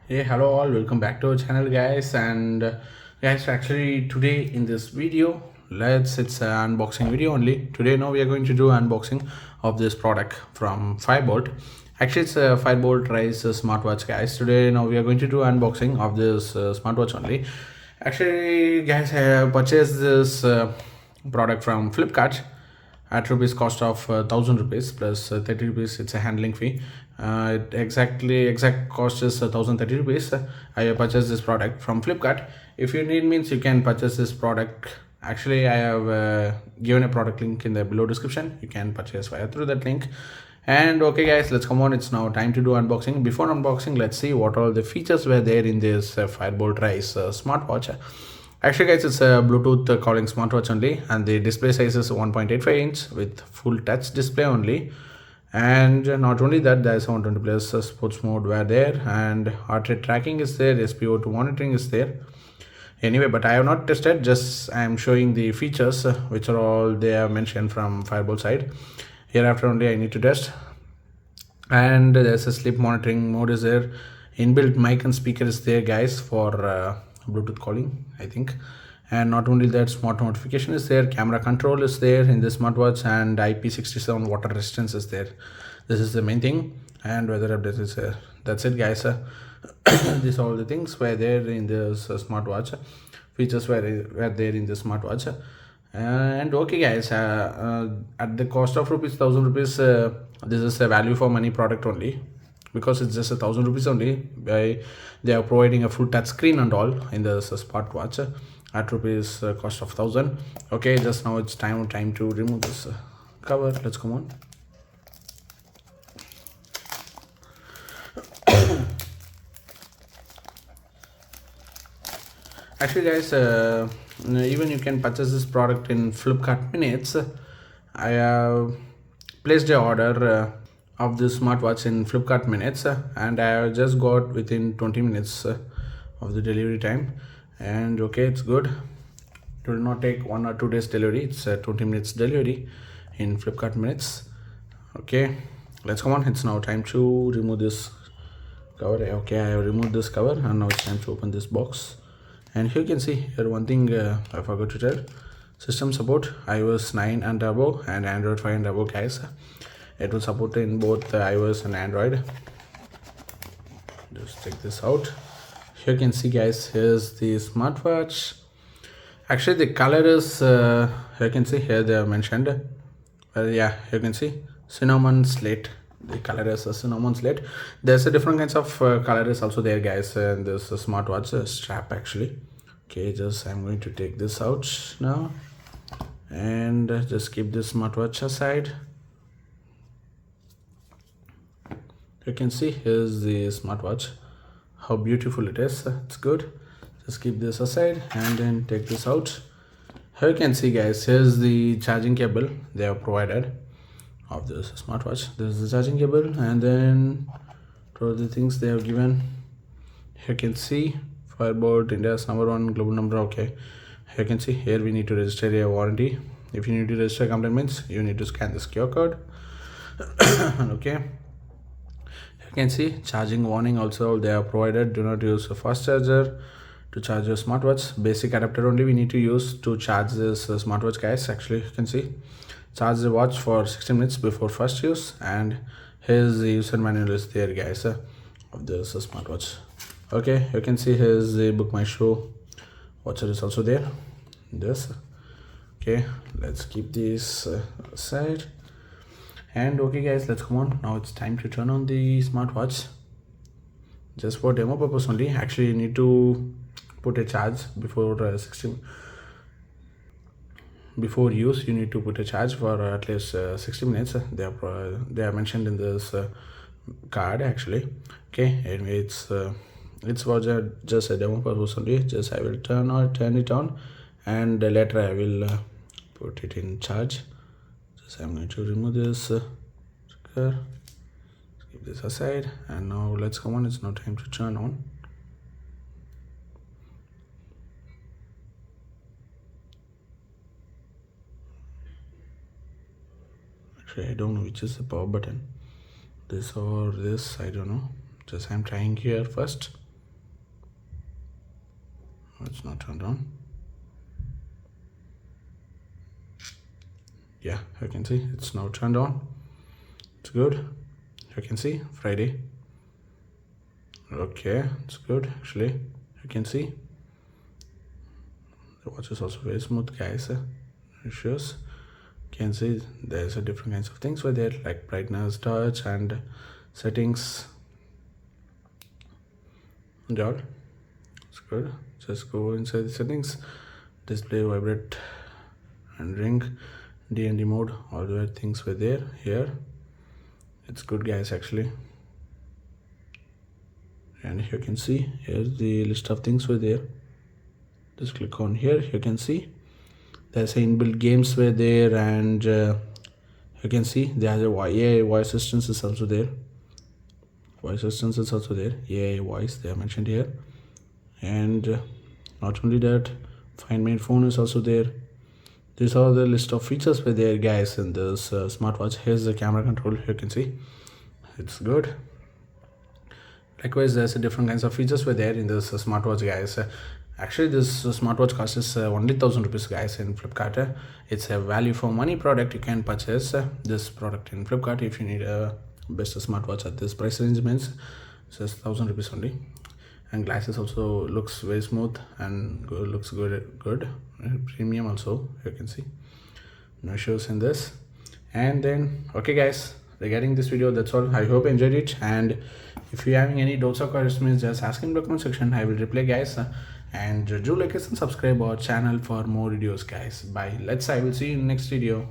Hey, hello all, welcome back to our channel, guys. And guys, actually today in this video, it's an unboxing video only. Today now we are going to do unboxing of this product from Firebolt. Actually, it's a Firebolt Rise smartwatch, guys. Today now we are going to do unboxing of this smartwatch only. Actually, guys, I have purchased this product from Flipkart at rupees cost of 1000 rupees plus 30 rupees. It's a handling fee. Exact cost is 1030 rupees. I purchased this product from Flipkart. If you need means you can purchase this product. Actually, I have given a product link in the below description. You can purchase via through that link. And okay guys, let's come on, it's now time to do unboxing. Before unboxing, let's see what all the features were there in this Firebolt Rise smartwatch. Actually guys, it's a Bluetooth calling smartwatch only, and the display size is 1.85 inch with full touch display only. And not only that, there's 120 plus sports mode were there, and heart rate tracking is there, SpO2 monitoring is there. Anyway, but I have not tested, just I am showing the features which are all they have mentioned from Firebolt side. Hereafter only I need to test. And there's a sleep monitoring mode is there, inbuilt mic and speaker is there guys for Bluetooth calling, I think. And not only that, smart notification is there, camera control is there in the smartwatch, and IP67 water resistance is there. This is the main thing. And weather update is there. That's it guys. These all the things were there in this smartwatch. Features were there in the smartwatch. And okay guys, at the cost of rupees 1000 rupees, this is a value for money product only, because it's just 1000 rupees only. They are providing a full touch screen and all in the smartwatch at rupees cost of 1000. Okay, just now it's time to remove this cover. Let's come on. Actually guys, even you can purchase this product in Flipkart minutes. I have placed a order of this smartwatch in Flipkart minutes, and I have just got within 20 minutes of the delivery time. And okay, it's good. It will not take 1 or 2 days delivery. It's 20 minutes delivery in Flipkart minutes. Okay, let's come on. It's now time to remove this cover. Okay, I have removed this cover, and now it's time to open this box. And here you can see here one thing I forgot to tell: system support iOS 9 and above, and Android 5 and above guys. It will support in both iOS and Android. Just check this out. Here you can see guys, here's the smartwatch. Actually the color is you can see here they are mentioned. Yeah, you can see cinnamon slate. The color is a cinnamon slate. There's a different kinds of color is also there guys, and there's a smartwatch strap actually. Okay, just I'm going to take this out now, and just keep this smartwatch aside. You can see here's the smartwatch, how beautiful it is. It's good. Just keep this aside and then take this out. Here you can see guys, here's the charging cable they have provided of this smartwatch. This is the charging cable, and then for the things they have given, you can see Firebolt India's #1 global number. Okay, you can see here we need to register a warranty. If you need to register a complaint means you need to scan this QR code. Okay, you can see charging warning also they are provided. Do not use a fast charger to charge your smartwatch. Basic adapter only we need to use to charge this smartwatch guys. Actually you can see charge the watch for 60 minutes before first use, and here's the user manual is there guys of this smartwatch. Okay, you can see here's the book my show watcher is also there. This okay, let's keep this aside. And okay guys, let's come on. Now it's time to turn on the smartwatch, just for demo purpose only. Actually you need to put a charge before before use. You need to put a charge for at least 60 minutes. They are mentioned in this card actually. Okay, anyway, it's for just a demo purpose only. Just I will turn it on, and later I will put it in charge. Just I'm going to remove this trigger, keep this aside, and now let's come on. It's now time to turn on. Actually I don't know which is the power button, this or this, I don't know. Just I'm trying here first. It's not turned on. Yeah, you can see it's now turned on. It's good. You can see Friday. Okay, it's good actually. You can see the watch is also very smooth, guys. Issues. You can see there's a different kinds of things with it, like brightness, touch, and settings. And all. It's good. Just go inside the settings, display, vibrate, and ring, D&D mode. All the things were there here. It's good, guys, actually. And you can see here's the list of things were there. Just click on here. You can see there's inbuilt games were there, and you can see there's a AI voice assistant is also there. Voice assistant is also there. AI voice they are mentioned here. And not only that, Find My Phone is also there. These are the list of features were there, guys, in this smartwatch. Here's the camera control. You can see it's good. Likewise, there's different kinds of features were there in this smartwatch, guys. Actually, this smartwatch costs only 1,000 rupees, guys, in Flipkart. It's a value for money product. You can purchase this product in Flipkart if you need a best smartwatch at this price range. Means it's just 1,000 rupees only. And glasses also looks very smooth and looks good. Premium also, you can see no issues in this. And then okay, guys, regarding this video, that's all. I hope you enjoyed it, and if you're having any doubts or questions, just ask in the comment section. I will reply, guys. And do like us and subscribe our channel for more videos, guys. Bye. I will see you in next video.